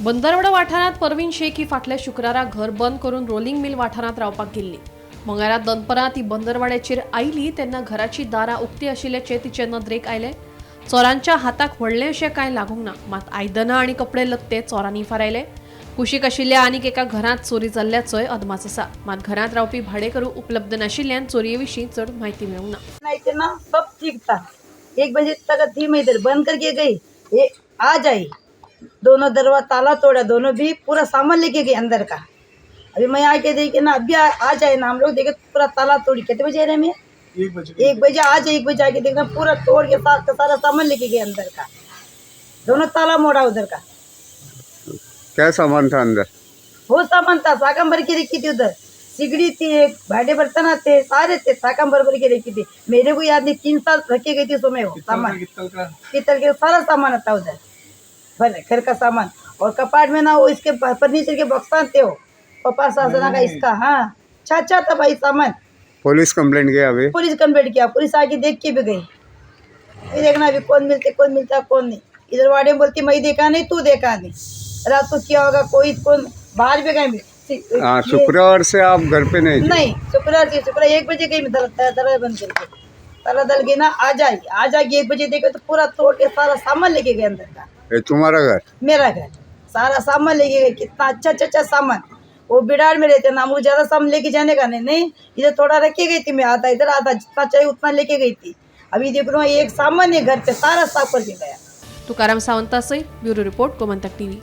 बंदरवडा वाठारात परवीन शेख ही फाटल्या शुक्राराक घर बंद करून रोलिंग मिल वाठारात रावपाक गेल्ली। मंगळारा दनपरां ती बंदरवाड्याचेर आयली तेन्ना घराची दारां उक्ती आशिल्ल्याचे तिचे नदरेक आयले। चोरांच्या हाताक व्हडलें अशें कांय लागूंक ना, मात आयदनां आनी कपडे लत्ते चोरांनी फारायले। कुशीक आशिल्ल्या आनीक एका घरांत चोरी जाल्ल्याचोय अदमास आसा, मात घरांत रावपी भाडेकरू उपलब्ध नाशिल्ल्यान चोरये विशीं चड म्हायती मेळूंक ना। नहीं ना सब ठीक था। 1 बजे तक थी, मैं इधर बंद करके गई, ये आज आई, दोनों दरवाजा ताला तोड़ा, दोनों भी पूरा सामान लेके गए अंदर का। अभी मैं आके देखी ना, अभी आ जाए ना, हम लोग देखे पूरा ताला तोड़ी। कितने बजे रहे मैं 1 बजे आज 1 बजे आके देखना पूरा तोड़ के सारा सामान लेके गए अंदर का, दोनों ताला मोड़ा उधर का। क्या सामान था अंदर? वो सामान था, साकम के रखी थी उधर, सिगड़ी थी, एक भाड़े बर्तन थे, सारे थे, साकम भर के रखी थी। मेरे को याद नहीं, 3 साल रखे गई थी उसमें वो सामान, पीतल के सारा सामान था उधर, भले घर का सामान। और कपाट में ना वो इसके फर्नीचर के बक्सा थे, वो पप्पा सासना का इसका। हाँ, अच्छा था भाई सामान। पुलिस कंप्लेंट किया? अभी पुलिस कंप्लेंट किया, पुलिस आके देख के भी गई। ये देखना अभी कौन मिलता कौन नहीं। इधर वार्डन बोलती मैं देखा नहीं, तू देखा नहीं, रात को क्या होगा, कोई कौन बाहर भी गए। शुक्रवार से आप घर पे नहीं थे? नहीं, शुक्रवार 1 बजे गई मैं, दरवाजा बंद करके ताला दल गई ना। आ जाएगी 1 बजे देखे तो पूरा तोड़ के सारा सामान लेके गए अंदर का। ये तुम्हारा घर? मेरा घर, सारा सामान लेके गए, कितना अच्छा सामान। वो बिडार में रहते ना, मुझे ज्यादा सामान लेके जाने का नहीं, इधर थोड़ा रखे गई थी मैं, आधा इधर आधा जितना चाहिए उतना लेके गई थी। अभी देख रहा हूँ एक सामान है घर पे, सारा साफ करके गया। तुकाराम सावंता सयत ब्युरो रिपोर्ट गोमंतक टीव्ही।